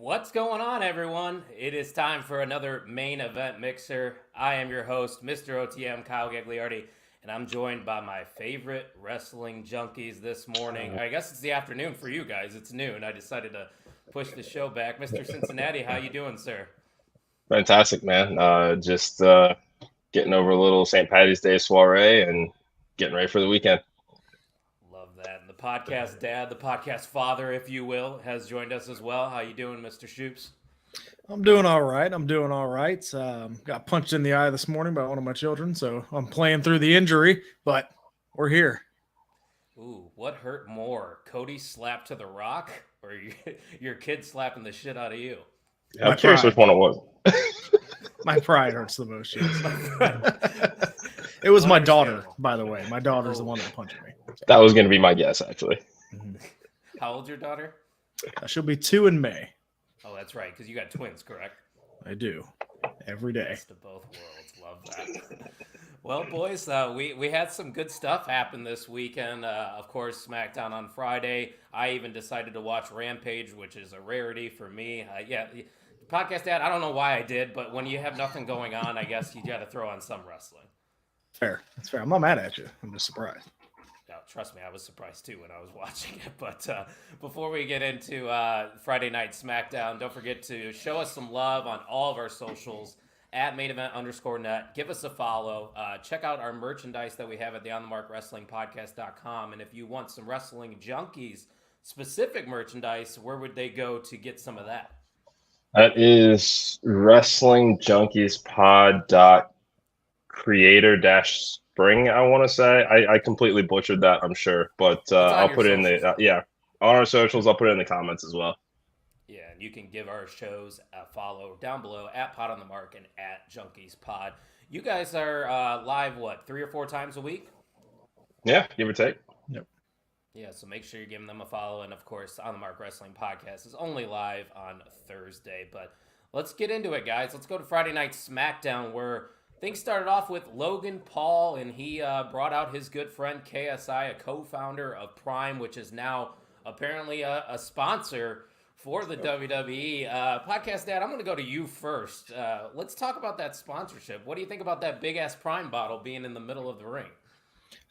What's going on, everyone? It is time for another main event mixer. I am your host, Mr. OTM, Kyle Gagliardi, and I'm joined by my favorite wrestling junkies this morning. I guess it's the afternoon for you guys. It's noon. I decided to push the show back. Mr. Cincinnati, how you doing, sir? Fantastic, man. Just getting over a little St. Patty's Day soiree and getting ready for the weekend. Love that. And the podcast dad, the podcast father, if you will, has joined us as well. How you doing, Mr. Shoops? I'm doing all right. Got punched in the eye this morning by one of my children, so I'm playing through the injury, but we're here. Ooh, what hurt more? Cody slapped to the rock or your kid slapping the shit out of you? Yeah, I'm curious which one it was. My pride hurts the most. It was my daughter, by the way. My daughter's the one that punched me. That was going to be my guess, actually. How old's your daughter? She'll be 2 in May. Oh, that's right, because you got twins, correct? I do. Every day. Best of both worlds. Love that. Well, boys, we had some good stuff happen this weekend. Of course, SmackDown on Friday. I even decided to watch Rampage, which is a rarity for me. Podcast dad, I don't know why I did, but when you have nothing going on, I guess you got to throw on some wrestling. Fair. That's fair. I'm not mad at you. I'm just surprised. No, trust me, I was surprised too when I was watching it. But before we get into Friday Night SmackDown, don't forget to show us some love on all of our socials at mainevent_net. Give us a follow. Check out our merchandise that we have at the OnTheMarkWrestlingPodcast.com. And if you want some Wrestling Junkies specific merchandise, where would they go to get some of that? That is WrestlingJunkiesPod.creator-spring, I want to say. I completely butchered that, I'm sure. But I'll put it in the, on our socials. I'll put it in the comments as well. Yeah, and you can give our shows a follow down below at Pod on the Mark and at Junkies Pod. You guys are live, 3 or 4 times a week? Yeah, give or take. Yep. Yeah, so make sure you're giving them a follow. And, of course, On the Mark Wrestling Podcast is only live on Thursday. But let's get into it, guys. Let's go to Friday Night SmackDown, where things started off with Logan Paul, and he brought out his good friend KSI, a co-founder of Prime, which is now apparently a sponsor for the WWE. Podcast Dad, I'm going to go to you first. Let's talk about that sponsorship. What do you think about that big-ass Prime bottle being in the middle of the ring?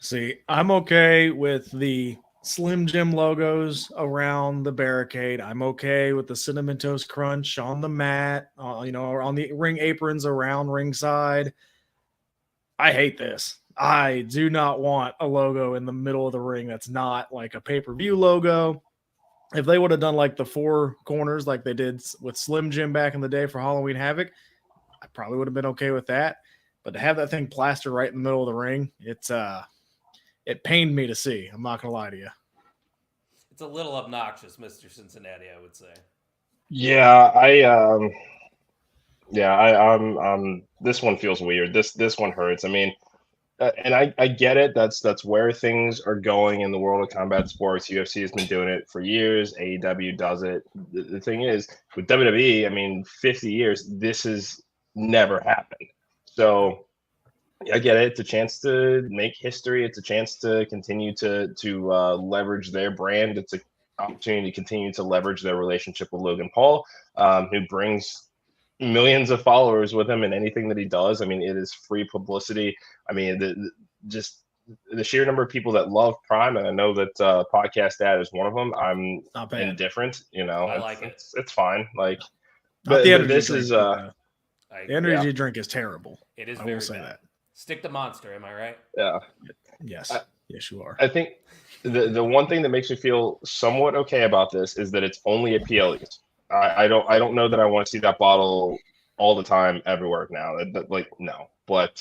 See, I'm okay with the Slim Jim logos around the barricade. I'm okay with the Cinnamon Toast Crunch on the mat, or on the ring aprons around ringside. I hate this. I do not want a logo in the middle of the ring that's not like a pay-per-view logo. If they would have done like the 4 corners like they did with Slim Jim back in the day for Halloween Havoc, I probably would have been okay with that. But to have that thing plastered right in the middle of the ring, it pained me to see. I'm not going to lie to you. It's a little obnoxious, Mr. Cincinnati, I would say. Yeah, I'm this one feels weird. This one hurts. I mean, and I get it. That's where things are going in the world of combat sports. UFC has been doing it for years. AEW does it. The thing is, with WWE, I mean, 50 years, this has never happened. So I get it. It's a chance to make history. It's a chance to continue to leverage their brand. It's an opportunity to continue to leverage their relationship with Logan Paul, who brings millions of followers with him in anything that he does. I mean, it is free publicity. I mean, just the sheer number of people that love Prime, and I know that Podcast Dad is one of them. I'm Not bad. indifferent. You know, I like it. It's fine. Like, Not but the energy this drink. is The energy yeah. drink is terrible. It is I very will say bad. that. Stick to Monster, am I right? Yeah. Yes. Yes, you are. I think the one thing that makes me feel somewhat okay about this is that it's only at PLEs. I don't know that I want to see that bottle all the time everywhere now. Like no, but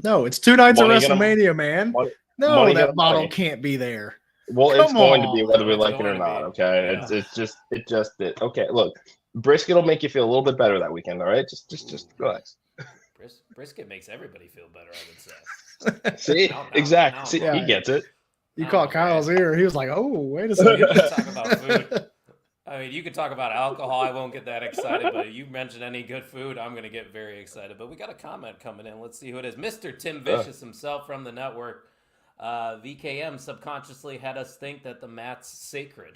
No, it's 2 nights of money gonna- WrestleMania, man. money No, gonna that bottle money. can't be there. Well, Come it's going to be on. whether we It's like it or going to not. be. Okay, Yeah. it okay. Look, brisket will make you feel a little bit better that weekend. All right, just relax. Brisket makes everybody feel better, I would say. See, No, exactly. no, See, yeah. he gets it. You Oh, caught man. Kyle's ear. He was like, "Oh, wait a You second." can talk about food. I mean, you could talk about alcohol. I won't get that excited, but if you mention any good food, I'm going to get very excited. But we got a comment coming in. Let's see who it is. Mr. Tim Vicious himself from the network. VKM subconsciously had us think that the mat's sacred.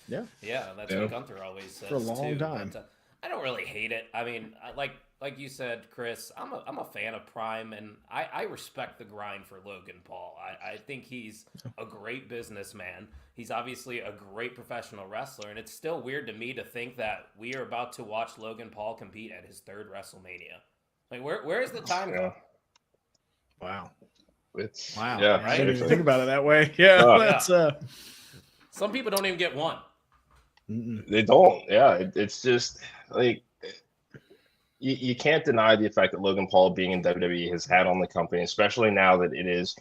Yeah. Yeah, that's Yeah. what Gunther always says For a long too. time. But, I don't really hate it. I mean, like you said, Chris, I'm a fan of Prime, and I respect the grind for Logan Paul. I think he's a great businessman. He's obviously a great professional wrestler, and it's still weird to me to think that we are about to watch Logan Paul compete at his 3rd WrestleMania. Like, where is the time Yeah. going? Wow. It's Wow. Yeah, I didn't even seriously. think about it that way. Yeah. Oh. That's Some people don't even get one. They don't. Yeah, it's just like you can't deny the effect that Logan Paul being in WWE has had on the company, especially now that it is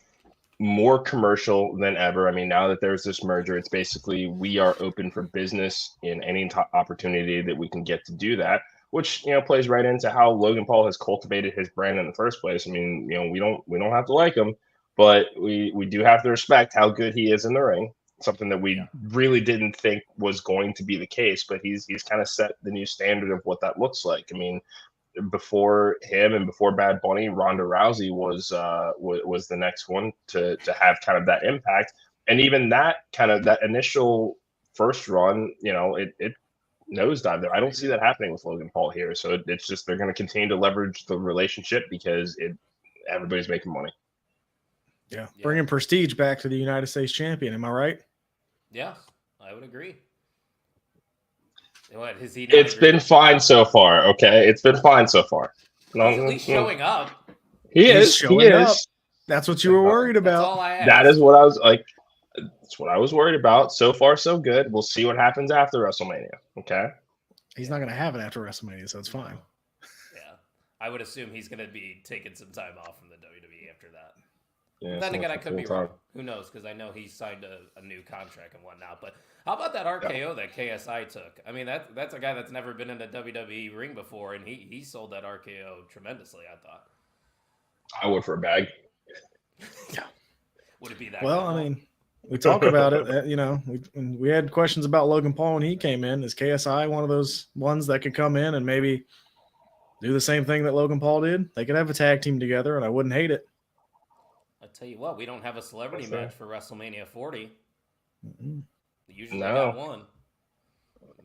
more commercial than ever. I mean, now that there's this merger, it's basically we are open for business in any opportunity that we can get to do that, which plays right into how Logan Paul has cultivated his brand in the first place. I mean, we don't have to like him, but we do have to respect how good he is in the ring. Something that we really didn't think was going to be the case, but he's kind of set the new standard of what that looks like. I mean, before him and before Bad Bunny, Ronda Rousey was the next one to have kind of that impact, and even that initial first run, it nosedived there. I don't see that happening with Logan Paul here, so it's just they're going to continue to leverage the relationship because everybody's making money. Yeah. Bringing prestige back to the United States champion. Am I right? Yeah, I would agree. What has he? It's been fine so far. Okay, it's been fine so far. He's at least showing up. He is showing up. That's what you were worried That's about. all I asked. That is what I was like. That's what I was worried about. So far, so good. We'll see what happens after WrestleMania. Okay. He's not going to have it after WrestleMania, so it's fine. Yeah, I would assume he's going to be taking some time off from the WWE after that. Yeah, Then so again, I much could be full-time. wrong. Who knows? Because I know he signed a new contract and whatnot. But how about that RKO that KSI took? I mean, that's a guy that's never been in a WWE ring before, and he sold that RKO tremendously, I thought. I would for a bag. Would it be that Well, good? I mean, we talk about it. We had questions about Logan Paul when he came in. Is KSI one of those ones that could come in and maybe do the same thing that Logan Paul did? They could have a tag team together, and I wouldn't hate it. I tell you what, we don't have a celebrity That's match for WrestleMania 40. Mm-mm. We usually No. got one.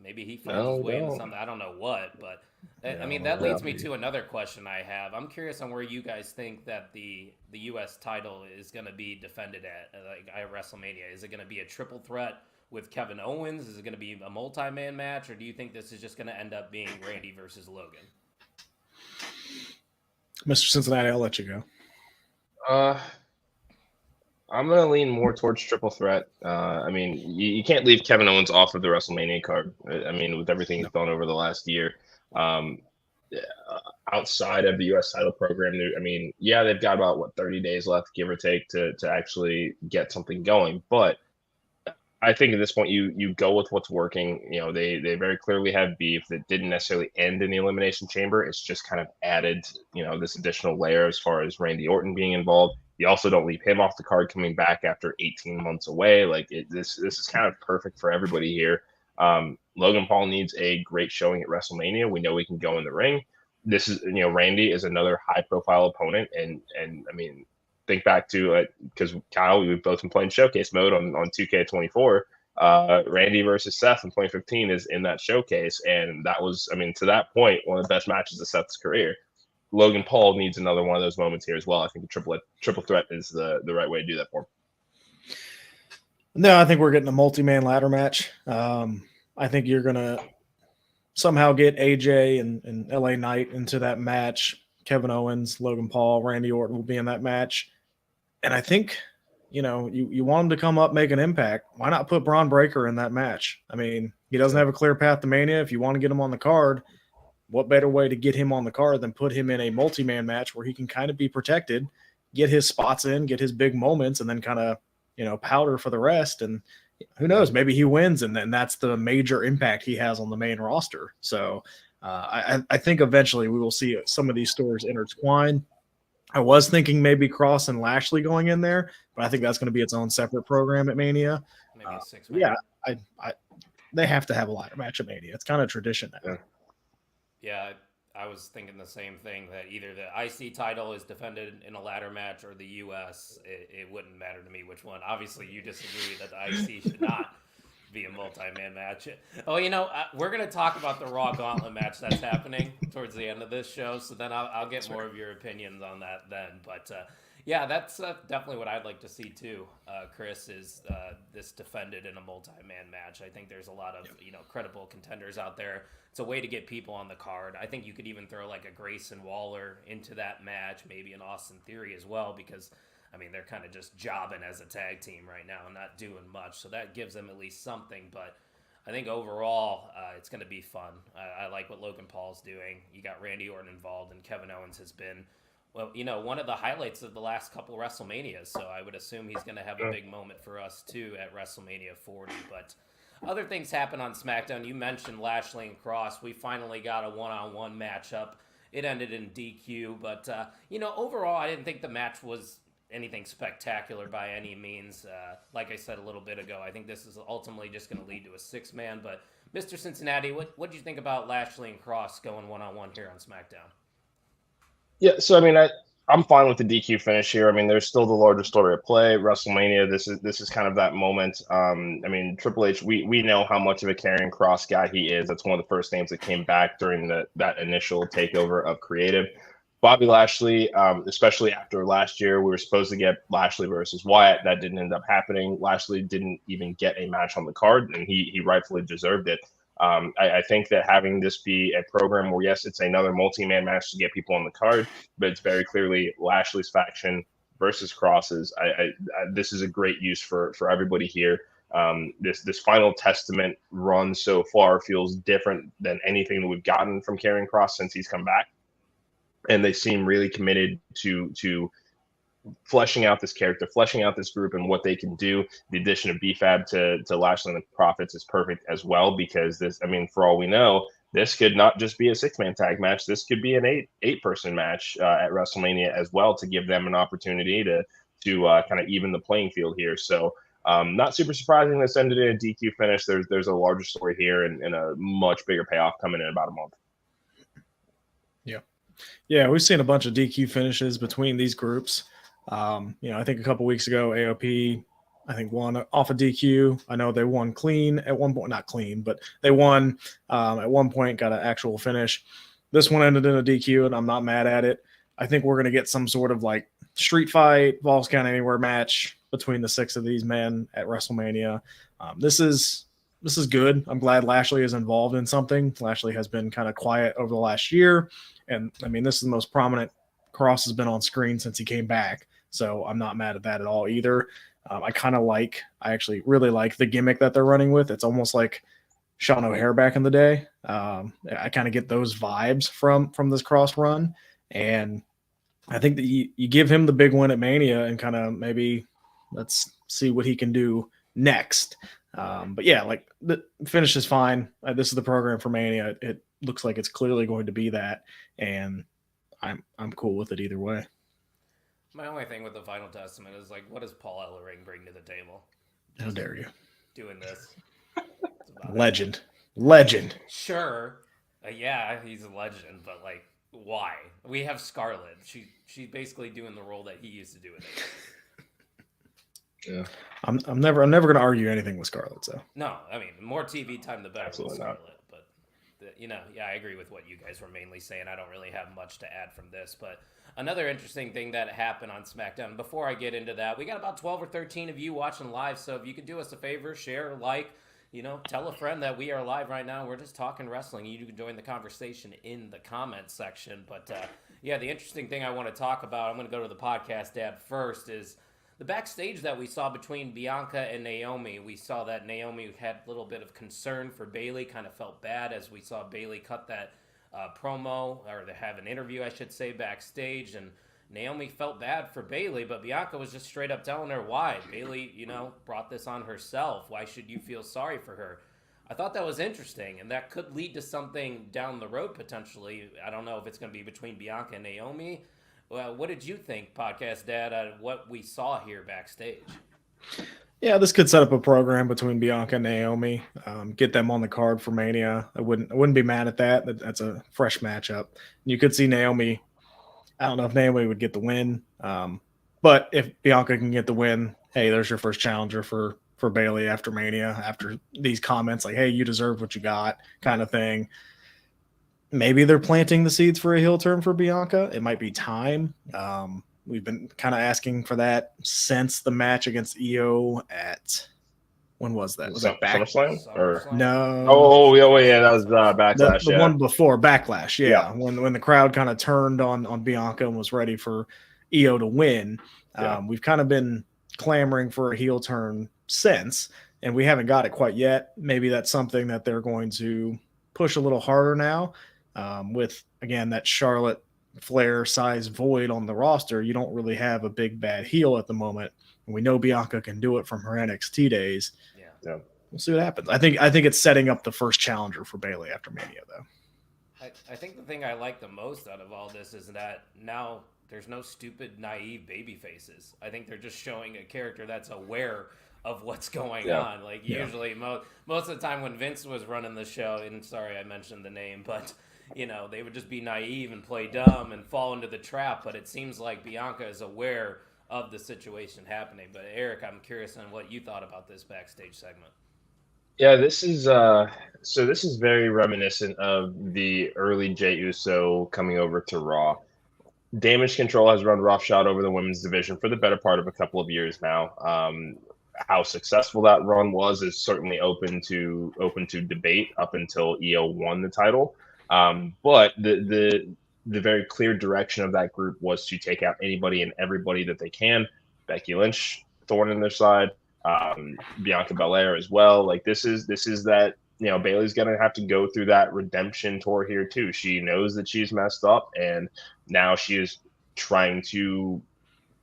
Maybe he finds No, his way into don't. something. I don't know what, but I mean No, that leads no. me to another question I have. I'm curious on where you guys think that the U.S. title is going to be defended at WrestleMania. Is it going to be a triple threat with Kevin Owens? Is it going to be a multi-man match, or do you think this is just going to end up being Randy versus Logan? Mr. Cincinnati, I'll let you go. I'm gonna lean more towards triple threat. I mean, you can't leave Kevin Owens off of the WrestleMania card. I mean, with everything he's done over the last year, outside of the U.S. title program, I mean, yeah, they've got about 30 days left, give or take, to actually get something going. But I think at this point, you go with what's working. They very clearly have beef that didn't necessarily end in the Elimination Chamber. It's just kind of added, this additional layer as far as Randy Orton being involved. You also don't leave him off the card coming back after 18 months away. This is kind of perfect for everybody here. Logan Paul needs a great showing at WrestleMania. We know he can go in the ring. This is, Randy is another high profile opponent. And I mean, think back to because Kyle, we've both been playing showcase mode on 2K24. Randy versus Seth in 2015 is in that showcase. And that was, I mean, to that point, one of the best matches of Seth's career. Logan Paul needs another one of those moments here as well. I think the triple threat is the right way to do that for him. No, I think we're getting a multi-man ladder match. I think you're going to somehow get AJ and LA Knight into that match. Kevin Owens, Logan Paul, Randy Orton will be in that match. And I think, you want him to come up, make an impact. Why not put Braun Breaker in that match? I mean, he doesn't have a clear path to Mania. If you want to get him on the card, what better way to get him on the card than put him in a multi-man match where he can kind of be protected, get his spots in, get his big moments, and then kind of, powder for the rest. And who knows, maybe he wins, and then that's the major impact he has on the main roster. So I think eventually we will see some of these stories intertwine. I was thinking maybe Cross and Lashley going in there, but I think that's going to be its own separate program at Mania. Maybe a 6-man. Yeah, they have to have a ladder match at Mania. It's kind of tradition now. Yeah, I was thinking the same thing, that either the IC title is defended in a ladder match or the US. It wouldn't matter to me which one. Obviously, you disagree that the IC should not be a multi-man match. Oh, we're going to talk about the Raw Gauntlet match that's happening towards the end of this show, so then I'll get more of your opinions on that then. But yeah, that's definitely what I'd like to see too, Chris, is this defended in a multi-man match. I think there's a lot of credible contenders out there. It's a way to get people on the card. I think you could even throw like a Grayson Waller into that match, maybe an Austin Theory as well, because they're kind of just jobbing as a tag team right now and not doing much. So that gives them at least something. But I think overall, it's going to be fun. I like what Logan Paul's doing. You got Randy Orton involved, and Kevin Owens has been, one of the highlights of the last couple WrestleManias. So I would assume he's going to have a big moment for us too at WrestleMania 40. But other things happen on SmackDown. You mentioned Lashley and Cross. We finally got a one-on-one matchup. It ended in DQ, but overall, I didn't think the match was anything spectacular by any means. Like I said a little bit ago, I think this is ultimately just going to lead to a 6-man. But Mr. Cincinnati, what do you think about Lashley and Cross going one-on-one here on SmackDown? Yeah, so I'm fine with the DQ finish here. There's still the larger story at play. WrestleMania, this is kind of that moment. Triple H, we know how much of a Karrion Kross guy he is. That's one of the first names that came back during that initial takeover of creative. Bobby Lashley, especially after last year, we were supposed to get Lashley versus Wyatt. That didn't end up happening. Lashley didn't even get a match on the card, and he rightfully deserved it. I think that having this be a program where, yes, it's another multi-man match to get people on the card, but it's very clearly Lashley's faction versus Cross's. This is a great use for everybody here. This Final Testament run so far feels different than anything that we've gotten from Karrion Kross since he's come back. And they seem really committed to fleshing out this character, fleshing out this group and what they can do. The addition of BFAB to Lashley and the Profits is perfect as well, because this, for all we know, this could not just be a 6-man tag match. This could be an eight-person match at WrestleMania as well, to give them an opportunity to kind of even the playing field here. So not super surprising this ended in a DQ finish. There's a larger story here and a much bigger payoff coming in about a month. Yeah, we've seen a bunch of DQ finishes between these groups. I think a couple weeks ago, AOP, won off a DQ. I know they won clean at one point, not clean, but they won at one point, got an actual finish. This one ended in a DQ, and I'm not mad at it. I think we're going to get some sort of like street fight, Falls Count Anywhere match between the 6 of these men at WrestleMania. This is good. I'm glad Lashley is involved in something. Lashley has been kind of quiet over the last year. And this is the most prominent Cross has been on screen since he came back. So I'm not mad at that at all either. I actually really like the gimmick that they're running with. It's almost like Sean O'Hare back in the day. I kind of get those vibes from this Cross run. And I think that you give him the big win at Mania and kind of maybe let's see what he can do next. But yeah, like the finish is fine. This is the program for Mania. It looks like it's clearly going to be that, and I'm cool with it either way. My only thing with the Final Testament is like, what does Paul Ellering bring to the table? How dare you? Doing this. Legend. Sure. Yeah, he's a legend, but like, why? We have Scarlett. She's basically doing the role that he used to do in it. Yeah. I'm never going to argue anything with Scarlett. So no, more TV time the better. Absolutely with Scarlett, not. but I agree with what you guys were mainly saying. I don't really have much to add from this, but another interesting thing that happened on SmackDown, before I get into that, we got about 12 or 13 of you watching live, so if you could do us a favor, share, like, tell a friend that we are live right now. We're just talking wrestling. You can join the conversation in the comments section, but the interesting thing I want to talk about, I'm going to go to the podcast Dad first, is the backstage that we saw between Bianca and Naomi. We saw that Naomi had a little bit of concern for Bayley, kind of felt bad as we saw Bayley cut that promo, or they have an interview, I should say, backstage, and Naomi felt bad for Bayley, but Bianca was just straight up telling her why. Bayley, brought this on herself. Why should you feel sorry for her? I thought that was interesting, and that could lead to something down the road potentially. I don't know if it's going to be between Bianca and Naomi. Well, what did you think, Podcast Dad, what we saw here backstage? Yeah, this could set up a program between Bianca and Naomi. Get them on the card for Mania. I wouldn't be mad at that. That's a fresh matchup. You could see Naomi. I don't know if Naomi would get the win, but if Bianca can get the win, hey, there's your first challenger for Bayley after Mania. After these comments, like, hey, you deserve what you got, kind of thing. Maybe they're planting the seeds for a heel turn for Bianca. It might be time. We've been kind of asking for that since the match against EO at, when was that? Was that SummerSlam? Or no? Oh, yeah, that was Backlash. The one before Backlash, yeah. When the crowd kind of turned on Bianca and was ready for EO to win. We've kind of been clamoring for a heel turn since, and we haven't got it quite yet. Maybe that's something that they're going to push a little harder now. With, again, that Charlotte Flair size void on the roster, you don't really have a big bad heel at the moment. And we know Bianca can do it from her NXT days. Yeah. We'll see what happens. I think it's setting up the first challenger for Bayley after Mania, though. I think the thing I like the most out of all this is that now there's no stupid, naive baby faces. I think they're just showing a character that's aware of what's going on. Like, usually, most of the time when Vince was running the show, and sorry I mentioned the name, but they would just be naive and play dumb and fall into the trap. But it seems like Bianca is aware of the situation happening. But Eric, I'm curious on what you thought about this backstage segment. Yeah, this is this is very reminiscent of the early Jey Uso coming over to Raw. Damage Control has run roughshod over the women's division for the better part of a couple of years now. How successful that run was is certainly open to debate up until EO won the title. But the very clear direction of that group was to take out anybody and everybody that they can. Becky Lynch, thorn in their side, Bianca Belair as well. Like, this is that, Bayley's going to have to go through that redemption tour here too. She knows that she's messed up, and now she is trying to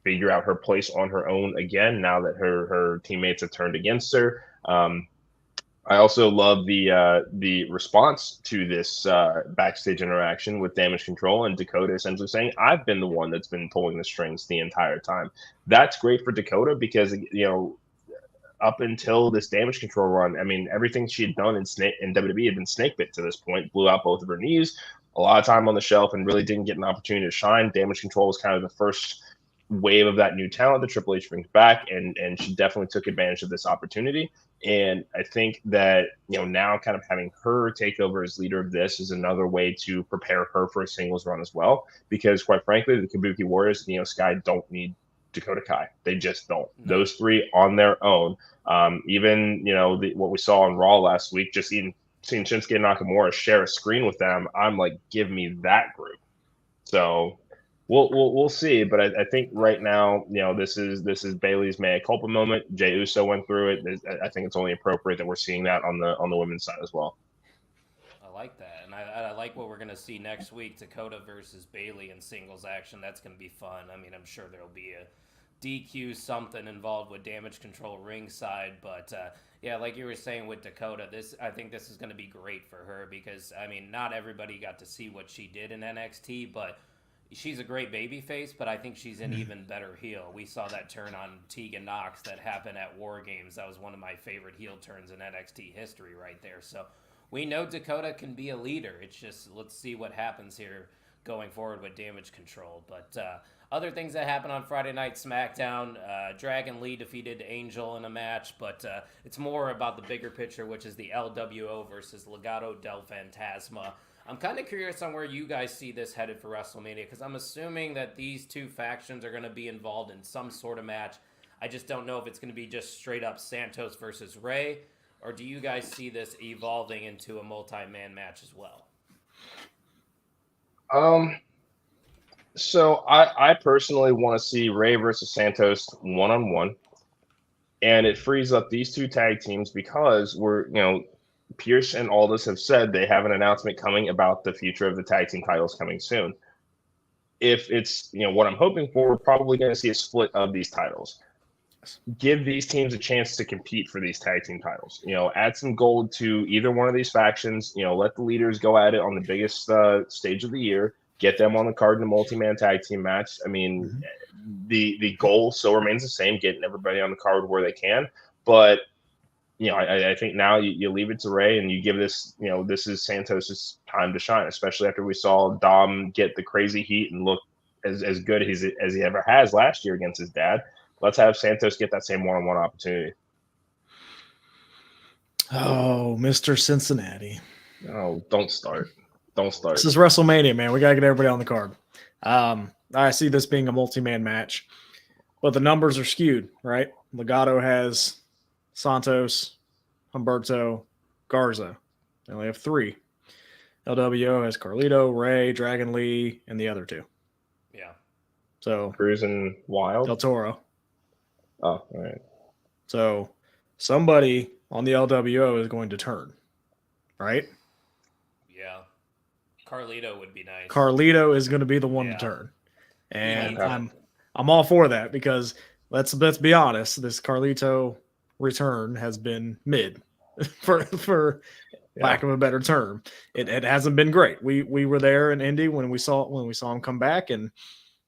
figure out her place on her own again, now that her teammates have turned against her. I also love the response to this backstage interaction with Damage Control and Dakota essentially saying, I've been the one that's been pulling the strings the entire time. That's great for Dakota because, up until this Damage Control run, I mean, everything she had done in WWE had been snake bit to this point, blew out both of her knees, a lot of time on the shelf, and really didn't get an opportunity to shine. Damage Control was kind of the first wave of that new talent that Triple H brings back, and she definitely took advantage of this opportunity. And I think that, now kind of having her take over as leader of this is another way to prepare her for a singles run as well. Because quite frankly, the Kabuki Warriors and Sky don't need Dakota Kai. They just don't. No. Those three on their own. Even, what we saw on Raw last week, just seeing Shinsuke Nakamura share a screen with them, I'm like, give me that group. So we'll see, but I think right now, this is Bayley's mea culpa moment. Jey Uso went through it. I think it's only appropriate that we're seeing that on the women's side as well. I like that, and I like what we're going to see next week: Dakota versus Bayley in singles action. That's going to be fun. I mean, I'm sure there'll be a DQ something involved with Damage Control ringside, but like you were saying with Dakota, I think this is going to be great for her because, I mean, not everybody got to see what she did in NXT, but she's a great babyface, but I think she's an even better heel. We saw that turn on Tegan Nox that happened at War Games. That was one of my favorite heel turns in NXT history right there. So we know Dakota can be a leader. It's just, let's see what happens here going forward with Damage Control. But other things that happened on Friday Night SmackDown, Dragon Lee defeated Angel in a match, but it's more about the bigger picture, which is the LWO versus Legado del Fantasma. I'm kind of curious on where you guys see this headed for WrestleMania, because I'm assuming that these two factions are going to be involved in some sort of match. I just don't know if it's going to be just straight up Santos versus Rey, or do you guys see this evolving into a multi-man match as well? So I personally want to see Rey versus Santos one-on-one, and it frees up these two tag teams because Pierce and Aldis have said they have an announcement coming about the future of the tag team titles coming soon. If it's, what I'm hoping for, we're probably going to see a split of these titles. Give these teams a chance to compete for these tag team titles. Add some gold to either one of these factions. Let the leaders go at it on the biggest stage of the year. Get them on the card in a multi-man tag team match. I mean, the goal still remains the same, getting everybody on the card where they can. But, I think now you leave it to Rey and you give this, this is Santos's time to shine, especially after we saw Dom get the crazy heat and look as good as he ever has last year against his dad. Let's have Santos get that same one-on-one opportunity. Oh, Mr. Cincinnati. Oh, don't start. This is WrestleMania, man. We got to get everybody on the card. I see this being a multi-man match, but the numbers are skewed, right? Legado has Santos, Humberto, Garza. They only have 3. LWO has Carlito, Rey, Dragon Lee, and the other 2. Yeah. So Cruising Wild. Del Toro. Oh, all right. So somebody on the LWO is going to turn, right? Yeah. Carlito would be nice. Carlito is going to be the one to turn. And I'm all for that because let's be honest, this Carlito return has been mid for lack of a better term. It hasn't been great. We were there in Indy when we saw him come back, and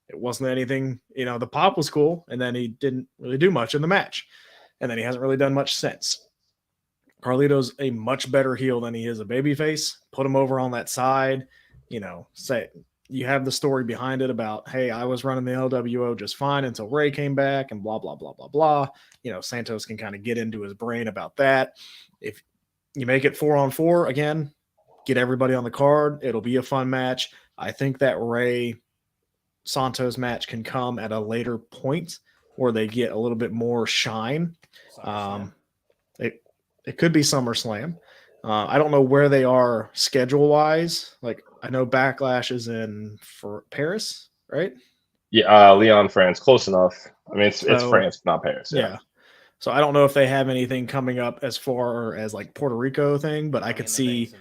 it wasn't anything, the pop was cool, and then he didn't really do much in the match. And then he hasn't really done much since. Carlito's a much better heel than he is a babyface. Put him over on that side, say you have the story behind it about, hey, I was running the LWO just fine until Rey came back and blah, blah, blah, blah, blah. Santos can kind of get into his brain about that. If you make it 4-on-4 again, get everybody on the card. It'll be a fun match. I think that Rey Santos match can come at a later point where they get a little bit more shine. It could be SummerSlam. I don't know where they are schedule wise. Like, I know Backlash is in for Paris, right? Yeah, Lyon, France, close enough. I mean, it's France, not Paris. Yeah. So I don't know if they have anything coming up as far as like Puerto Rico thing, but I could see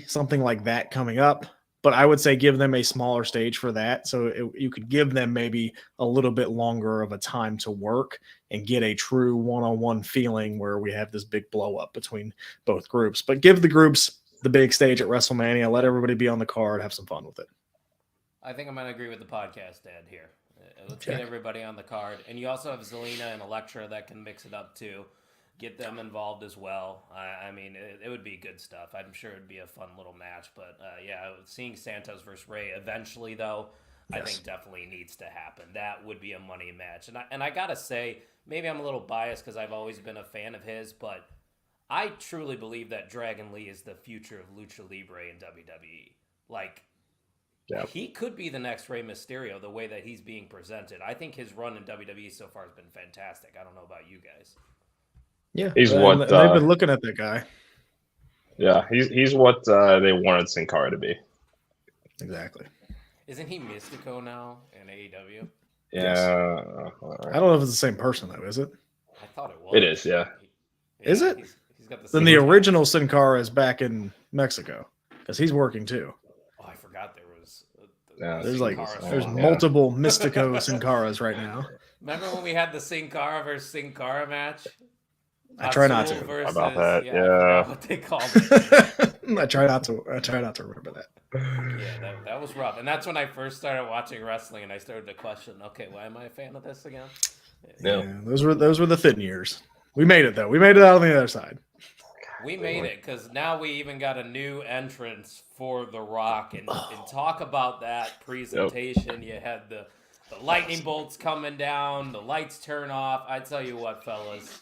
something like that coming up. But I would say give them a smaller stage for that. So you could give them maybe a little bit longer of a time to work and get a true one-on-one feeling where we have this big blow up between both groups. But give the groups the big stage at WrestleMania. Let everybody be on the card. Have some fun with it. I think I'm going to agree with the podcast dad here. Let's get everybody on the card. And you also have Zelina and Elektra that can mix it up too. Get them involved as well. I mean, it would be good stuff. I'm sure it'd be a fun little match. But, seeing Santos versus Rey eventually, though, I think definitely needs to happen. That would be a money match. And I got to say, maybe I'm a little biased because I've always been a fan of his, but I truly believe that Dragon Lee is the future of Lucha Libre in WWE. Like, he could be the next Rey Mysterio the way that he's being presented. I think his run in WWE so far has been fantastic. I don't know about you guys. Yeah, he's they've been looking at that guy. Yeah, he's what they wanted Sin Cara to be. Exactly. Isn't he Mystico now in AEW? Yeah. I don't know if it's the same person though, is it? I thought it was. It is, yeah. Is it? He's got the then the original Sin Cara is back in Mexico because he's working too. Oh, I forgot there was. There's multiple Mystico Sin Caras right now. Remember when we had the Sin Cara versus Sin Cara match? I try not to. Versus, about that, I what they called it. I try not to remember that. Yeah, that was rough. And that's when I first started watching wrestling, and I started to question, okay, why am I a fan of this again? Yeah, those were the thin years. We made it though. We made it out on the other side. We made it because now we even got a new entrance for The Rock. And talk about that presentation. You had the lightning bolts coming down, the lights turn off. I tell you what, fellas,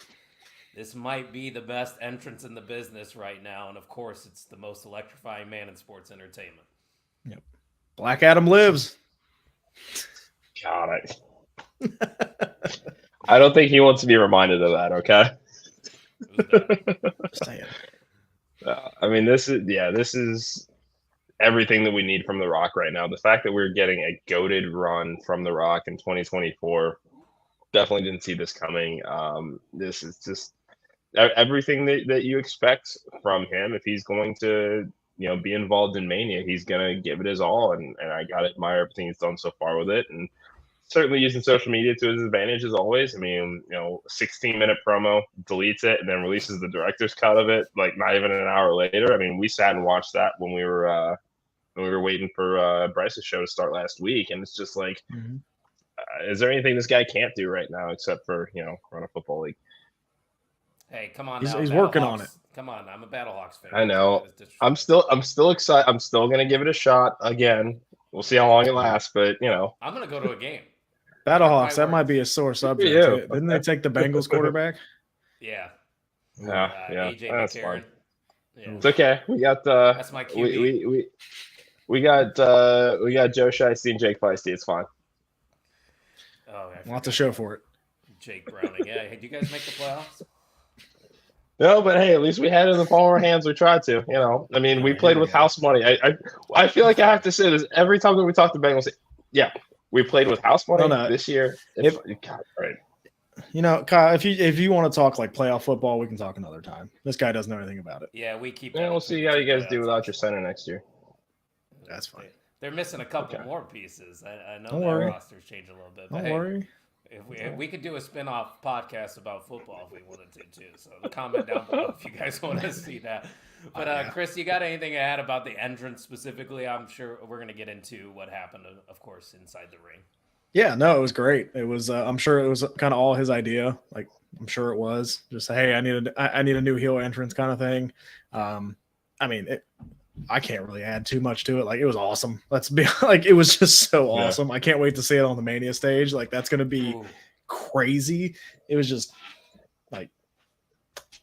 this might be the best entrance in the business right now. And of course, it's the most electrifying man in sports entertainment. Yep. Black Adam lives. God, I don't think he wants to be reminded of that, okay? Just saying. I mean, this is everything that we need from The Rock right now. The fact that we're getting a goated run from The Rock in 2024, definitely didn't see this coming. This is just everything that you expect from him. If he's going to, be involved in Mania, he's going to give it his all. And I got to admire everything he's done so far with it. And certainly using social media to his advantage as always. I mean, 16-minute promo, deletes it, and then releases the director's cut of it, like not even an hour later. I mean, we sat and watched that when we were waiting for Bryce's show to start last week, and it's just like, is there anything this guy can't do right now except for run a football league? Hey, come on! He's working on it. Come on, I'm a Battlehawks fan. I know. I'm still excited. I'm still gonna give it a shot again. We'll see how long it lasts, but I'm gonna go to a game. Battlehawks, that might be a sore subject. Yeah. Didn't they take the Bengals quarterback? Yeah. Yeah. AJ That's McCarron. fine. Yeah. It's okay. We got That's my QB. we got Joe Shiesty and Jake Feisty. It's fine. Oh, Lots of show for it. Jake Browning. Yeah. Hey, do you guys make the playoffs? No, but hey, at least we had it in the palm of our hands. We tried to, I mean, we played with house money. I feel like I have to say this every time that we talk to Bengals. Yeah, we played with house money this year. God, right. Kyle, if you want to talk like playoff football, we can talk another time. This guy doesn't know anything about it. Yeah, we keep. Yeah, we'll see how you guys do without your center next year. That's fine. They're missing a couple more pieces. I know Don't that worry. roster's changed a little bit. But Don't worry. If we could do a spin-off podcast about football if we wanted to too. So comment down below if you guys want to see that. But Chris, you got anything to add about the entrance specifically? I'm sure we're going to get into what happened, of course, inside the ring. Yeah, no, it was great. It was. I'm sure it was kind of all his idea. Like I'm sure it was. Just hey, I need a new heel entrance kind of thing. I mean, I can't really add too much to it. Like it was awesome. Let's be like it was just so awesome. I can't wait to see it on the Mania stage. Like that's going to be crazy. It was just like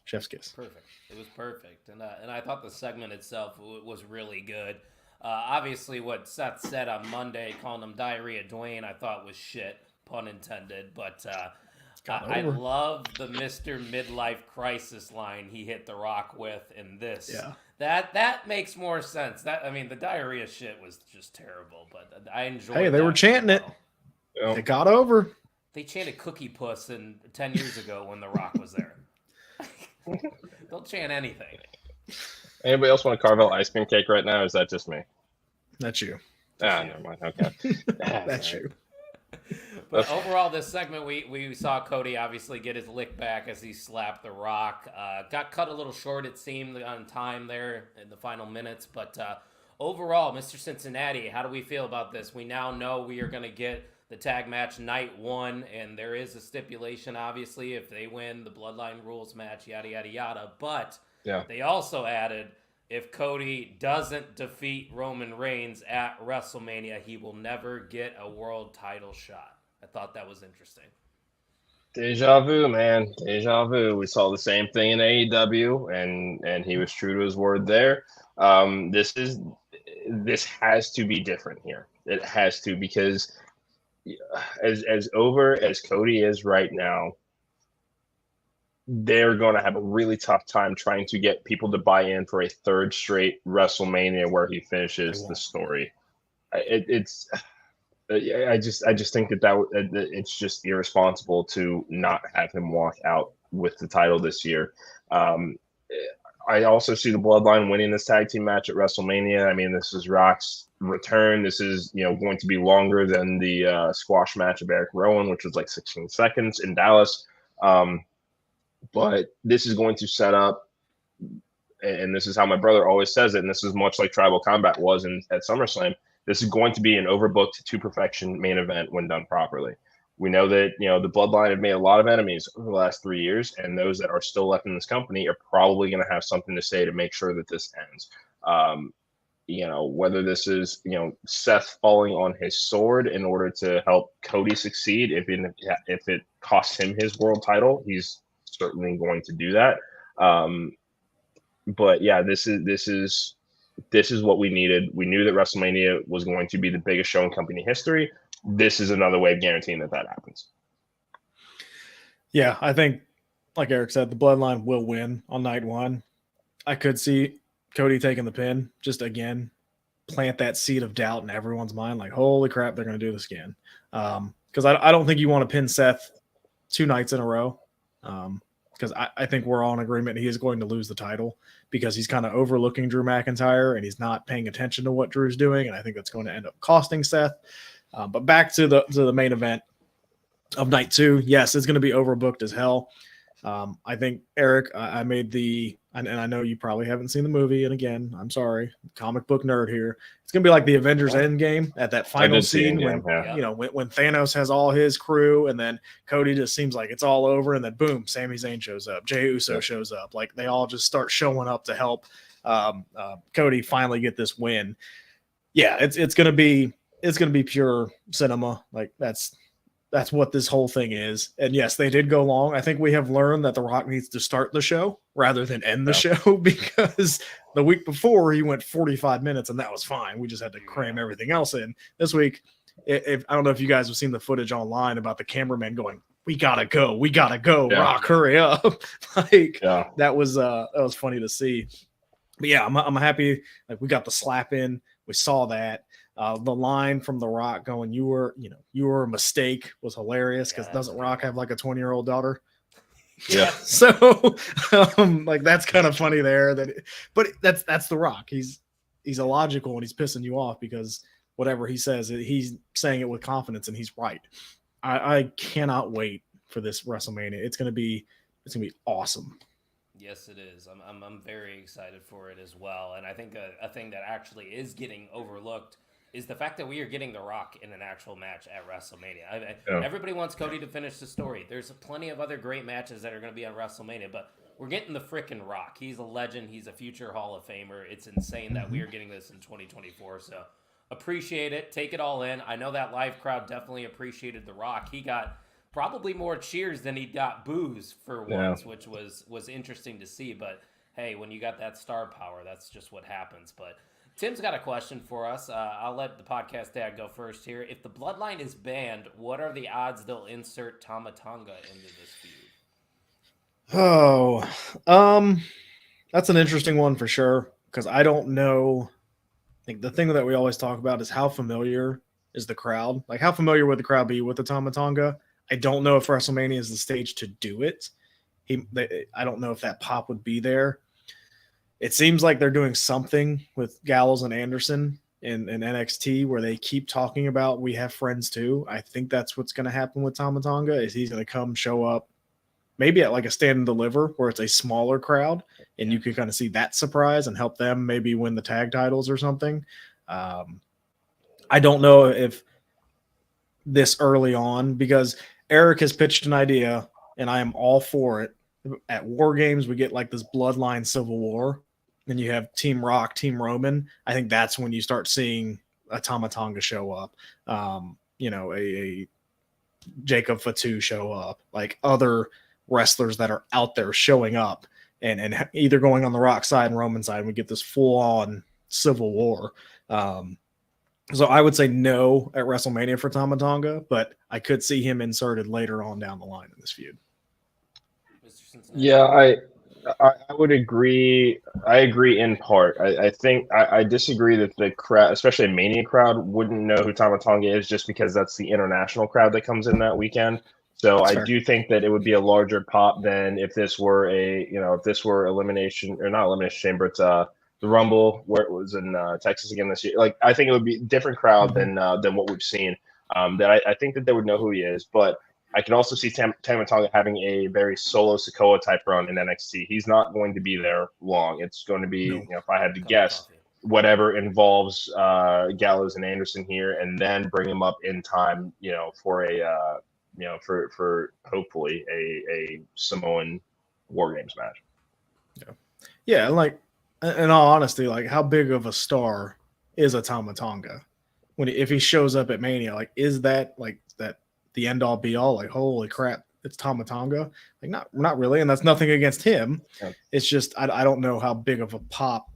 chef's kiss. Perfect. It was perfect, and I thought the segment itself was really good. Obviously, what Seth said on Monday, calling him Diarrhea Dwayne, I thought was shit, pun intended. But I love the Mr. Midlife Crisis line he hit The Rock with in this. Yeah. That makes more sense. The diarrhea shit was just terrible, but I enjoyed it. Hey, they were chanting it. Yeah. It got over. They chanted Cookie Puss 10 years ago when The Rock was there. They'll chant anything. Anybody else want to carve out ice cream cake right now? Or is that just me? That's you. Never mind. Okay. That's you. But overall, this segment, we saw Cody obviously get his lick back as he slapped The Rock. Got cut a little short, it seemed, on time there in the final minutes. But overall, Mr. Cincinnati, how do we feel about this? We now know we are going to get the tag match night one, and there is a stipulation, obviously, if they win the Bloodline Rules match, yada, yada, yada. But they also added, if Cody doesn't defeat Roman Reigns at WrestleMania, he will never get a world title shot. I thought that was interesting. Deja vu, man. Deja vu. We saw the same thing in AEW, and he was true to his word there. This has to be different here. It has to, because as over as Cody is right now, they're going to have a really tough time trying to get people to buy in for a third straight WrestleMania where he finishes the story. I just think that it's just irresponsible to not have him walk out with the title this year. I also see the Bloodline winning this tag team match at WrestleMania. I mean, this is Rock's return. This is going to be longer than the squash match of Eric Rowan, which was like 16 seconds in Dallas. But this is going to set up, and this is how my brother always says it, and this is much like Tribal Combat was at SummerSlam. This is going to be an overbooked to perfection main event when done properly. We know that, the bloodline have made a lot of enemies over the last 3 years, and those that are still left in this company are probably going to have something to say to make sure that this ends. Whether this is, Seth falling on his sword in order to help Cody succeed, if it costs him his world title, he's certainly going to do that. But yeah, this is what we needed. We knew that WrestleMania was going to be the biggest show in company history. This is another way of guaranteeing that happens. Yeah, I think, like Eric said, the Bloodline will win on night one. I could see Cody taking the pin, just again, plant that seed of doubt in everyone's mind, like, holy crap, they're going to do this again. Because I don't think you want to pin Seth 2 nights in a row. Because I think we're all in agreement he is going to lose the title because he's kind of overlooking Drew McIntyre and he's not paying attention to what Drew's doing, and I think that's going to end up costing Seth. But back to the main event of night 2, yes, it's going to be overbooked as hell. I think, Eric, I made and I know you probably haven't seen the movie, and again, I'm sorry, comic book nerd here. It's going to be like the Avengers Endgame at that final scene when Thanos has all his crew, and then Cody just seems like it's all over, and then boom, Sami Zayn shows up, Jey Uso shows up. Like, they all just start showing up to help Cody finally get this win. Yeah, it's going to be pure cinema. Like, that's what this whole thing is. And yes, they did go long. I think we have learned that The Rock needs to start the show rather than end the show, because the week before he went 45 minutes and that was fine. We just had to cram everything else in. This week, I don't know if you guys have seen the footage online about the cameraman going, we gotta go, Rock, hurry up. That was funny to see. But yeah, I'm happy. Like, we got the slap in. We saw that. The line from The Rock going, you were a mistake, was hilarious, because doesn't Rock have like a 20-year-old daughter? Yeah. So like, that's kind of funny there. But that's The Rock. He's illogical and he's pissing you off because whatever he says, he's saying it with confidence and he's right. I cannot wait for this WrestleMania. It's gonna be awesome. Yes, it is. I'm very excited for it as well. And I think a thing that actually is getting overlooked is the fact that we are getting The Rock in an actual match at WrestleMania. Everybody wants Cody to finish the story. There's plenty of other great matches that are going to be on WrestleMania, but we're getting the frickin' Rock. He's a legend. He's a future Hall of Famer. It's insane that we are getting this in 2024. So appreciate it. Take it all in. I know that live crowd definitely appreciated The Rock. He got probably more cheers than he got boos for once, which was interesting to see. But hey, when you got that star power, that's just what happens. But Tim's got a question for us. I'll let the podcast dad go first here. If the Bloodline is banned, what are the odds they'll insert Tama Tonga into this feud? Oh, that's an interesting one for sure, because I don't know. I think the thing that we always talk about is how familiar is the crowd? Like, how familiar would the crowd be with the Tama Tonga? I don't know if WrestleMania is the stage to do it. I don't know if that pop would be there. It seems like they're doing something with Gallows and Anderson in NXT where they keep talking about, we have friends too. I think that's what's going to happen with Tama Tonga, is he's going to come show up maybe at like a Stand and Deliver where it's a smaller crowd and you can kind of see that surprise and help them maybe win the tag titles or something. I don't know if this early on, because Eric has pitched an idea and I am all for it. At War Games, we get like this Bloodline Civil War. Then you have Team Rock, Team Roman. I think that's when you start seeing a Tama Tonga show up. A Jacob Fatu show up, like other wrestlers that are out there showing up and either going on the Rock side and Roman side, and we get this full on Civil War. So I would say no at WrestleMania for Tama Tonga, but I could see him inserted later on down the line in this feud. Yeah, I would agree. I agree in part. I think I disagree that the crowd, especially a Mania crowd, wouldn't know who Tama Tonga is just because that's the international crowd that comes in that weekend. So I do think that it would be a larger pop than if this were elimination, or not elimination chamber, it's the Rumble where it was in Texas again this year. Like, I think it would be a different crowd than what we've seen. That I think that they would know who he is, but I can also see Tama Tonga having a very Solo Sikoa type run in NXT. He's not going to be there long. It's going to be, if I had to guess, whatever involves Gallows and Anderson here, and then bring him up in time, for a for hopefully a Samoan War Games match. Yeah, like in all honesty, like how big of a star is a Tama Tonga if he shows up at Mania? Like, is that the end all be all? Like, holy crap, it's Tama Tonga? Like, not really, and that's nothing against him. Yeah. It's just I don't know how big of a pop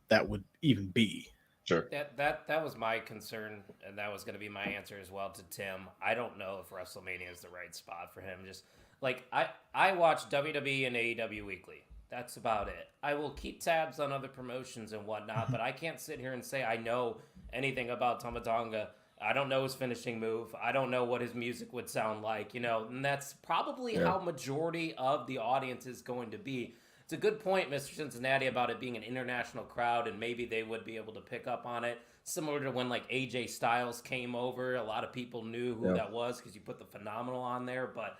that would even be. Sure. That was my concern, and that was going to be my answer as well to Tim. I don't know if WrestleMania is the right spot for him. Just like I watch WWE and AEW weekly. That's about it. I will keep tabs on other promotions and whatnot, but I can't sit here and say I know anything about Tama Tonga. I don't know his finishing move. I don't know what his music would sound like, and that's probably how majority of the audience is going to be. It's a good point, Mr. Cincinnati, about it being an international crowd, and maybe they would be able to pick up on it. Similar to when like AJ Styles came over, a lot of people knew who that was because you put the Phenomenal on there, but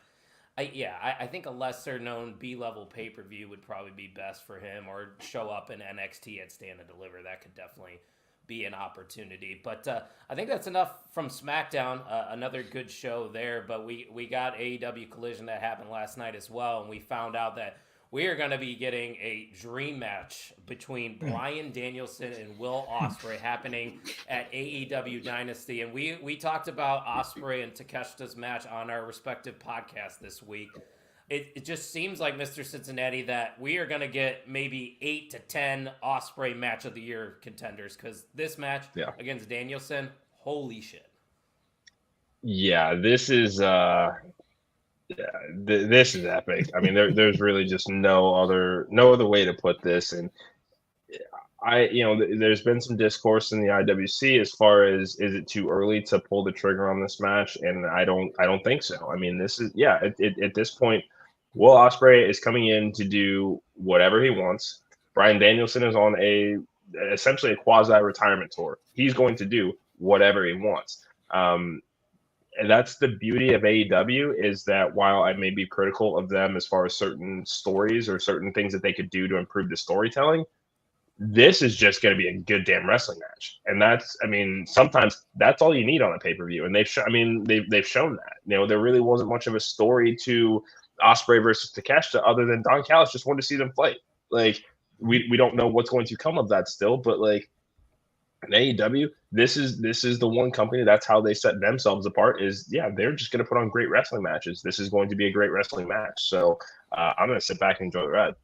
I think a lesser known B-level pay-per-view would probably be best for him, or show up in NXT at Stand and Deliver. That could definitely be an opportunity. But I think that's enough from SmackDown. Another good show there, but we got AEW Collision that happened last night as well, and we found out that we are going to be getting a dream match between Bryan Danielson and Will Ospreay happening at AEW Dynasty. And we talked about Ospreay and Takeshita's match on our respective podcasts this week. It just seems like, Mr. Cincinnati, that we are going to get maybe 8 to 10 Ospreay match of the year contenders, because this match against Danielson, holy shit. Yeah, this is this is epic. I mean, there's really just no other way to put this. And there's been some discourse in the IWC as far as, is it too early to pull the trigger on this match? And I don't think so. I mean, this is at this point, Will Ospreay is coming in to do whatever he wants. Bryan Danielson is on essentially a quasi-retirement tour. He's going to do whatever he wants. And that's the beauty of AEW, is that while I may be critical of them as far as certain stories or certain things that they could do to improve the storytelling, this is just going to be a good damn wrestling match. And sometimes that's all you need on a pay-per-view. And they've shown that. There really wasn't much of a story to Ospreay versus Takeshita other than Don Callis just wanted to see them fight. Like, we don't know what's going to come of that still, but like, in AEW, this is the one company, that's how they set themselves apart, is they're just going to put on great wrestling matches. This is going to be a great wrestling match. So I'm going to sit back and enjoy the ride.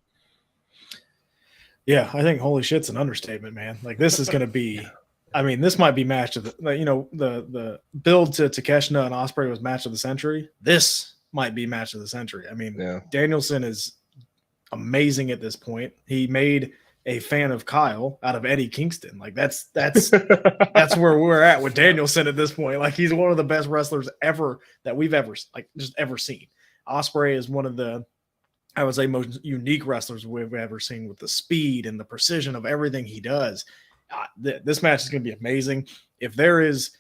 Yeah, I think holy shit's an understatement, man. Like, this is going to be, I mean, this might be match of the build to Takeshita and Ospreay was match of the century. This might be match of the century. I mean, Danielson is amazing at this point. He made a fan of Kyle out of Eddie Kingston. Like, that's where we're at with Danielson at this point. Like, he's one of the best wrestlers ever that we've ever seen. Ospreay is one of the, I would say, most unique wrestlers we've ever seen, with the speed and the precision of everything he does. This match is going to be amazing. If there is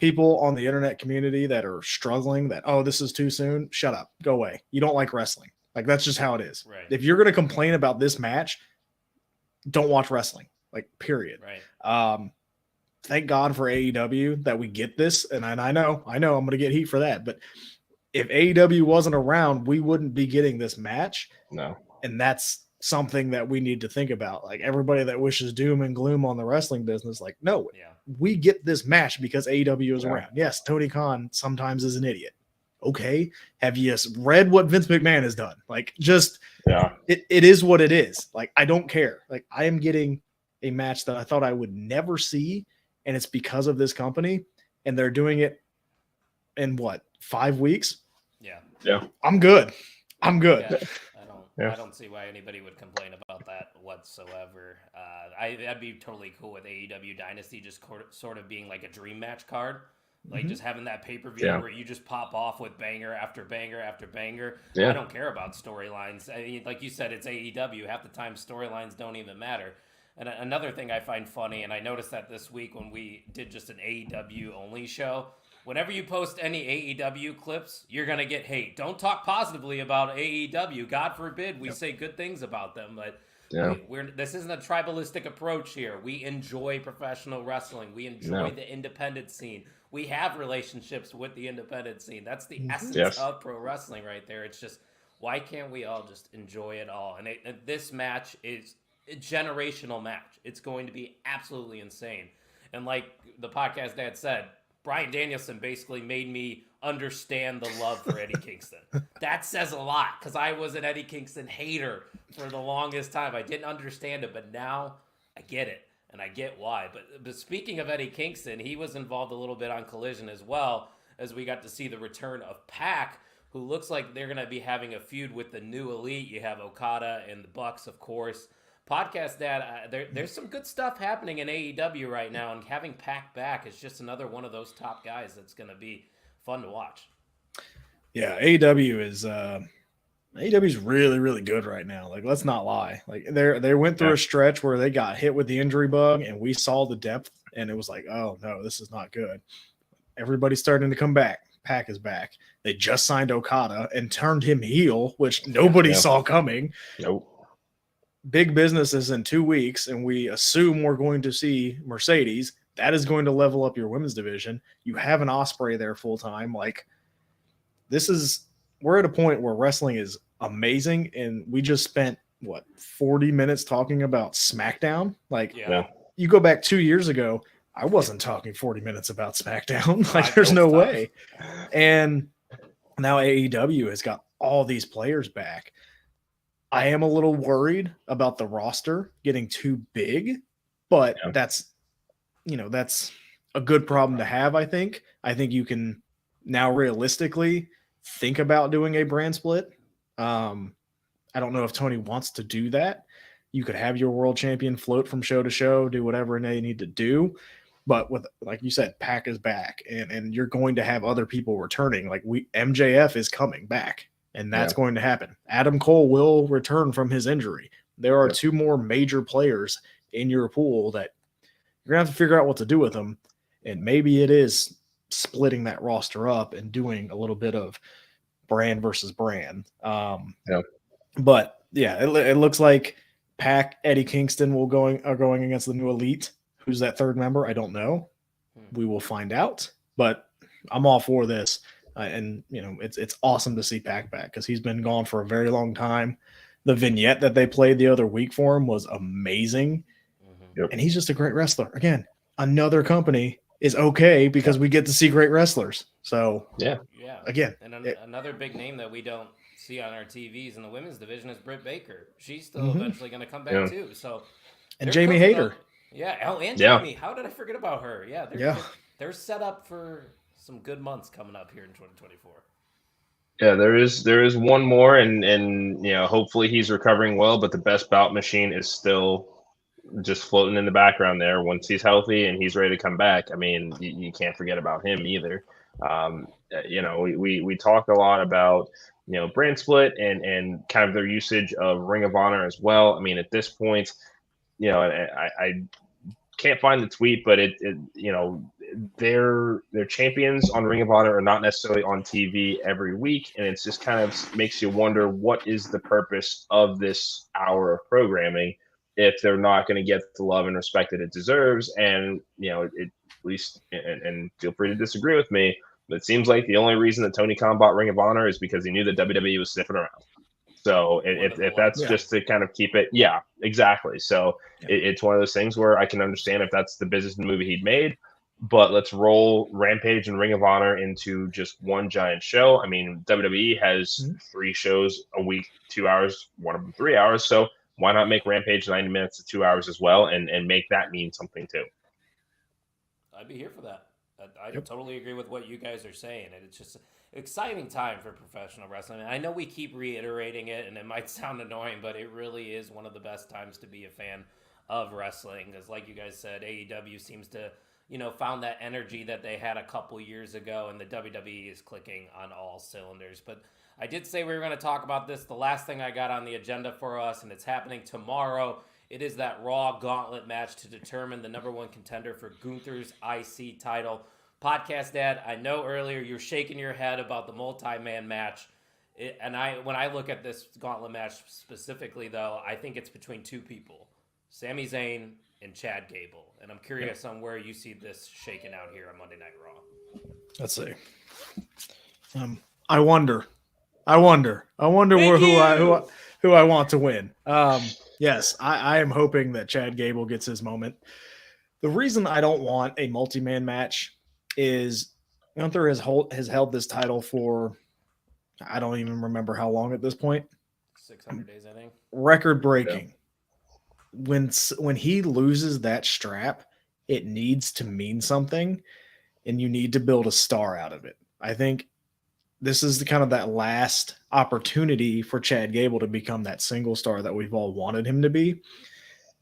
people on the internet community that are struggling that, oh, this is too soon, shut up, go away. You don't like wrestling. Like, that's just how it is. Right. If you're going to complain about this match, don't watch wrestling, like, period. Right. Thank God for AEW that we get this. And I know I'm going to get heat for that, but if AEW wasn't around, we wouldn't be getting this match. No. And that's something that we need to think about. Like, everybody that wishes doom and gloom on the wrestling business, like, no, we get this match because AEW is around. Yes, Tony Khan sometimes is an idiot. Okay. Have you read what Vince McMahon has done? Like, just, it is what it is. Like, I don't care. Like, I am getting a match that I thought I would never see, and it's because of this company, and they're doing it in 5 weeks? Yeah. I'm good. I don't see why anybody would complain about that whatsoever. I'd be totally cool with AEW Dynasty just sort of being like a dream match card. Like, just having that pay-per-view where you just pop off with banger after banger after banger. I don't care about storylines. I mean, like you said, it's AEW. Half the time, storylines don't even matter. And another thing I find funny, and I noticed that this week when we did just an AEW only show, whenever you post any AEW clips, you're going to get hate. Don't talk positively about AEW. God forbid we say good things about them. But this isn't a tribalistic approach here. We enjoy professional wrestling. We enjoy the independent scene. We have relationships with the independent scene. That's the essence of pro wrestling right there. It's just, why can't we all just enjoy it all? And this match is a generational match. It's going to be absolutely insane. And like the podcast dad said, Bryan Danielson basically made me understand the love for Eddie Kingston. That says a lot, because I was an Eddie Kingston hater for the longest time. I didn't understand it, but now I get it, and I get why. But speaking of Eddie Kingston, he was involved a little bit on Collision as well, as we got to see the return of Pac, who looks like they're going to be having a feud with the New Elite. You have Okada and the Bucks, of course. Podcast Dad, there's some good stuff happening in AEW right now, and having Pac back is just another one of those top guys that's going to be fun to watch. Yeah, AEW is really, really good right now. Like, let's not lie. Like, they went through a stretch where they got hit with the injury bug, and we saw the depth, and it was like, oh no, this is not good. Everybody's starting to come back. Pac is back. They just signed Okada and turned him heel, which nobody saw coming. Nope. Big business is in 2 weeks, and we assume we're going to see Mercedes. That is going to level up your women's division. You have an Ospreay there full time. Like, we're at a point where wrestling is amazing, and we just spent 40 minutes talking about SmackDown. Like, you go back 2 years ago, I wasn't talking 40 minutes about SmackDown. Like, there's no way. And now AEW has got all these players back. I am a little worried about the roster getting too big, but that's a good problem to have, I think. I think you can now realistically think about doing a brand split. I don't know if Tony wants to do that. You could have your world champion float from show to show, do whatever they need to do. But with, like you said, Pac is back, and you're going to have other people returning. Like MJF is coming back. And that's going to happen. Adam Cole will return from his injury. There are two more major players in your pool that you're going to have to figure out what to do with them. And maybe it is splitting that roster up and doing a little bit of brand versus brand. But yeah, it looks like Pac, Eddie Kingston are going against the New Elite. Who's that third member? I don't know. We will find out. But I'm all for this. And it's awesome to see Pac back, because he's been gone for a very long time. The vignette that they played the other week for him was amazing. And he's just a great wrestler. Again, another company is okay because we get to see great wrestlers. So again, and another big name that we don't see on our TVs in the women's division is Britt Baker. She's still eventually going to come back too. So and Jamie Hayter. Jamie. How did I forget about her? They're set up for some good months coming up here in 2024. Yeah, there is one more, and hopefully he's recovering well, but the best bout machine is still just floating in the background there. Once he's healthy and he's ready to come back, I mean, you can't forget about him either. We talk a lot about brand split and kind of their usage of Ring of Honor as well. I mean, at this point, I can't find the tweet, but their champions on Ring of Honor are not necessarily on TV every week, and it's just kind of makes you wonder, what is the purpose of this hour of programming if they're not going to get the love and respect that it deserves? And at least, and feel free to disagree with me, but it seems like the only reason that Tony Khan bought Ring of Honor is because he knew that WWE was sniffing around. So if that's just to kind of keep it, exactly. So it's one of those things where I can understand if that's the business movie he'd made, but let's roll Rampage and Ring of Honor into just one giant show. I mean, WWE has 3 shows a week, 2 hours, one of them 3 hours. So why not make Rampage 90 minutes to 2 hours as well, and make that mean something too? I'd be here for that. I totally agree with what you guys are saying, and it's just exciting time for professional wrestling. I know we keep reiterating it, and it might sound annoying, but it really is one of the best times to be a fan of wrestling. Because like you guys said, AEW seems to, found that energy that they had a couple years ago, and the WWE is clicking on all cylinders. But I did say we were going to talk about this. The last thing I got on the agenda for us, and it's happening tomorrow. It is that Raw Gauntlet match to determine the number 1 contender for Gunther's IC title. Podcast Dad, I know earlier you're shaking your head about the multi-man match. When I look at this gauntlet match specifically, though, I think it's between two people, Sami Zayn and Chad Gable. And I'm curious on where you see this shaking out here on Monday Night Raw. Let's see. I wonder who I want to win. Yes, I am hoping that Chad Gable gets his moment. The reason I don't want a multi-man match is Gunther has held this title for I don't even remember how long at this point. 600 days, I think. Record breaking. Yeah. When he loses that strap, it needs to mean something, and you need to build a star out of it. I think this is that last opportunity for Chad Gable to become that single star that we've all wanted him to be.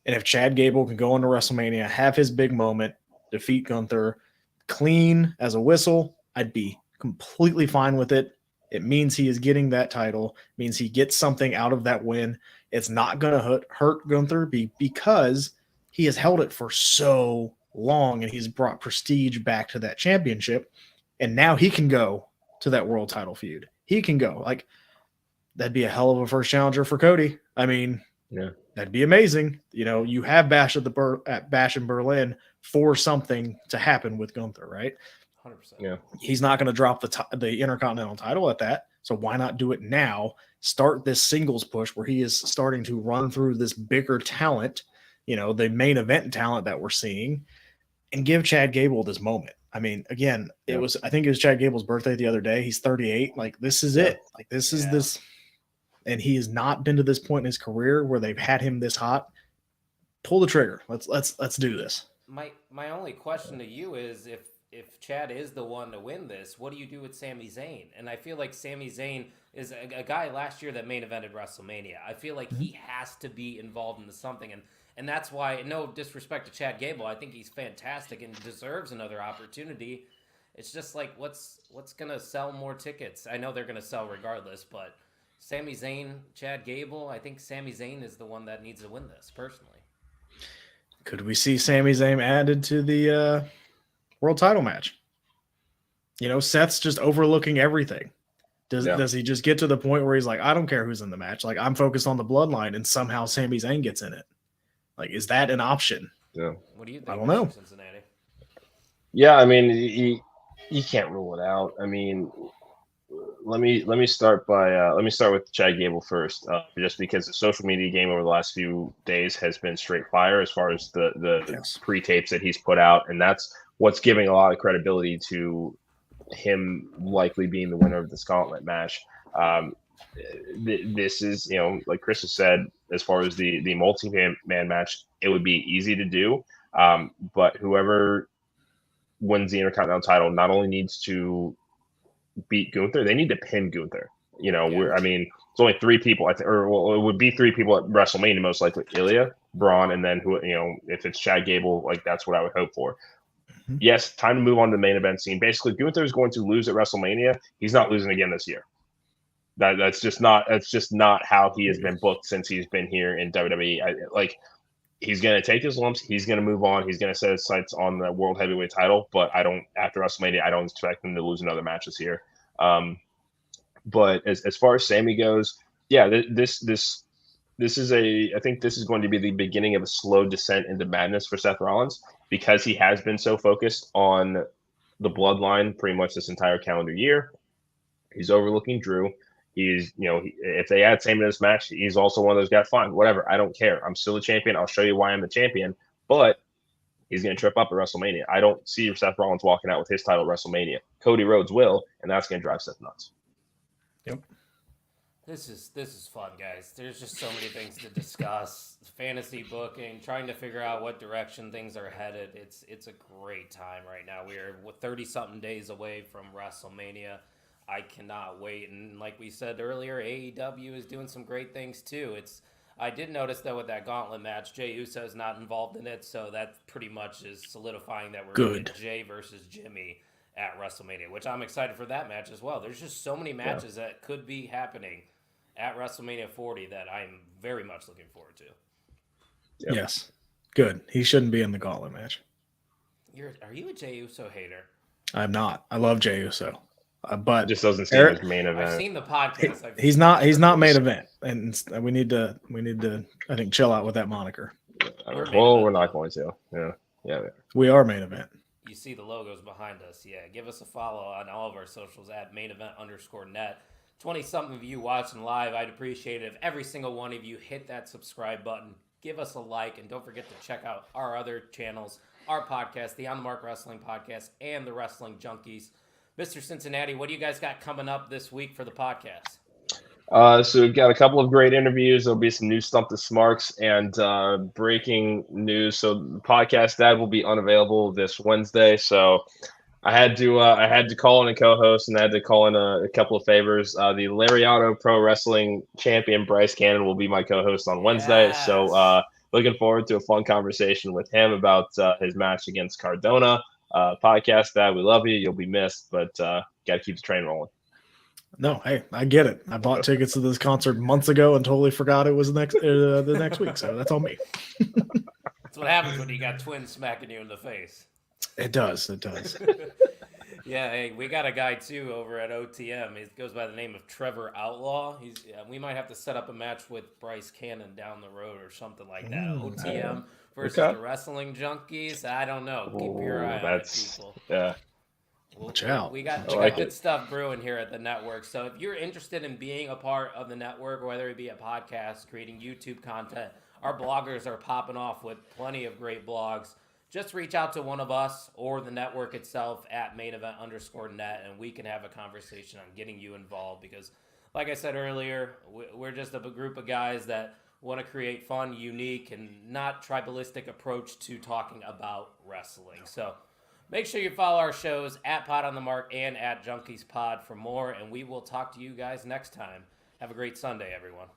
And if Chad Gable can go into WrestleMania, have his big moment, defeat Gunther, clean as a whistle, I'd be completely fine with it. It means he is getting that title, means he gets something out of that win. It's not going to hurt Gunther because he has held it for so long and he's brought prestige back to that championship. And now he can go to that world title feud. He can go. That'd be a hell of a first challenger for Cody. I mean, that'd be amazing. You have Bash in Berlin for something to happen with Gunther, right? 100%. Yeah. He's not going to drop the Intercontinental title at that. So why not do it now? Start this singles push where he is starting to run through this bigger talent, the main event talent that we're seeing, and give Chad Gable this moment. I mean, again, I think it was Chad Gable's birthday the other day. He's 38. This is it. This is this. And he has not been to this point in his career where they've had him this hot. Pull the trigger. Let's do this. My only question to you is if Chad is the one to win this, what do you do with Sami Zayn? And I feel like Sami Zayn is a guy last year that main evented WrestleMania. I feel like he has to be involved in something. And that's why, no disrespect to Chad Gable, I think he's fantastic and deserves another opportunity. It's just what's going to sell more tickets? I know they're going to sell regardless, but Sami Zayn, Chad Gable, I think Sami Zayn is the one that needs to win this, personally. Could we see Sami Zayn added to the world title match? Seth's just overlooking everything. Does he just get to the point where he's like, I don't care who's in the match. I'm focused on the bloodline, and somehow Sami Zayn gets in it. Is that an option? Yeah. What do you think? I don't know. Cincinnati? Yeah, I mean, you can't rule it out. I mean, let me start with Chad Gable first, just because the social media game over the last few days has been straight fire as far as the pre-tapes that he's put out, and that's what's giving a lot of credibility to him likely being the winner of this gauntlet match. This is, like Chris has said, as far as the multi-man match, it would be easy to do, but whoever wins the Intercontinental title not only needs to beat Gunther, they need to pin Gunther. It's only three people, it would be three people at WrestleMania, most likely Ilya, Braun, and then if it's Chad Gable, that's what I would hope for. Mm-hmm. Yes, time to move on to the main event scene. Basically, Gunther is going to lose at WrestleMania. He's not losing again this year. That's just not how he has been booked since he's been here in WWE. He's going to take his lumps. He's going to move on. He's going to set his sights on the World Heavyweight title. But after WrestleMania, I don't expect him to lose another match this year. But as far as Sami goes, yeah, this is I think this is going to be the beginning of a slow descent into madness for Seth Rollins, because he has been so focused on the bloodline pretty much this entire calendar year. He's overlooking Drew. He's, if they add Sami to this match, he's also one of those guys. Fine, whatever. I don't care. I'm still the champion. I'll show you why I'm the champion. But he's going to trip up at WrestleMania. I don't see Seth Rollins walking out with his title at WrestleMania. Cody Rhodes will, and that's going to drive Seth nuts. Yep. This is fun, guys. There's just so many things to discuss. Fantasy booking, trying to figure out what direction things are headed. It's a great time right now. We are 30-something days away from WrestleMania. I cannot wait. And like we said earlier, AEW is doing some great things too. I did notice though with that gauntlet match, Jey Uso is not involved in it, so that pretty much is solidifying that we're going to get Jey versus Jimmy at WrestleMania, which I'm excited for that match as well. There's just so many matches that could be happening at WrestleMania 40 that I'm very much looking forward to. Yep. Yes. Good. He shouldn't be in the gauntlet match. Are you a Jey Uso hater? I'm not. I love Jey Uso, but It just doesn't seem like main event. I've seen the podcast. He's not main event, and we need to I think chill out with that moniker. We're not going to. Yeah. We are main event. You see the logos behind us. Yeah, give us a follow on all of our socials at mainevent_net. 20-something of you watching live. I'd appreciate it if every single one of you hit that subscribe button, give us a like, and don't forget to check out our other channels, our podcast, the On the Mark Wrestling Podcast, and the Wrestling Junkies. Mr. Cincinnati, what do you guys got coming up this week for the podcast? So we've got a couple of great interviews. There'll be some new Stump the Smarks and breaking news. So the podcast that will be unavailable this Wednesday. So I had to call in a co-host and I had to call in a couple of favors. The Lariano Pro Wrestling Champion Bryce Cannon will be my co-host on Wednesday. Yes. So looking forward to a fun conversation with him about his match against Cardona. Podcast that we love you. You'll be missed, but got to keep the train rolling. No, hey, I get it. I bought tickets to this concert months ago and totally forgot it was the next week. So that's on me. That's what happens when you got twins smacking you in the face. It does. Yeah, hey, we got a guy too over at OTM. He goes by the name of Trevor Outlaw. We might have to set up a match with Bryce Cannon down the road or something like that. OTM versus the Wrestling Junkies. I don't know. Keep your eye on it, people. Yeah. Watch out. We got good stuff brewing here at the network. So if you're interested in being a part of the network, whether it be a podcast, creating YouTube content, our bloggers are popping off with plenty of great blogs. Just reach out to one of us or the network itself at mainevent_net, and we can have a conversation on getting you involved because, like I said earlier, we're just a group of guys that want to create fun, unique, and not tribalistic approach to talking about wrestling. So make sure you follow our shows at Pod on the Mark and at Junkies Pod for more, and we will talk to you guys next time. Have a great Sunday, everyone.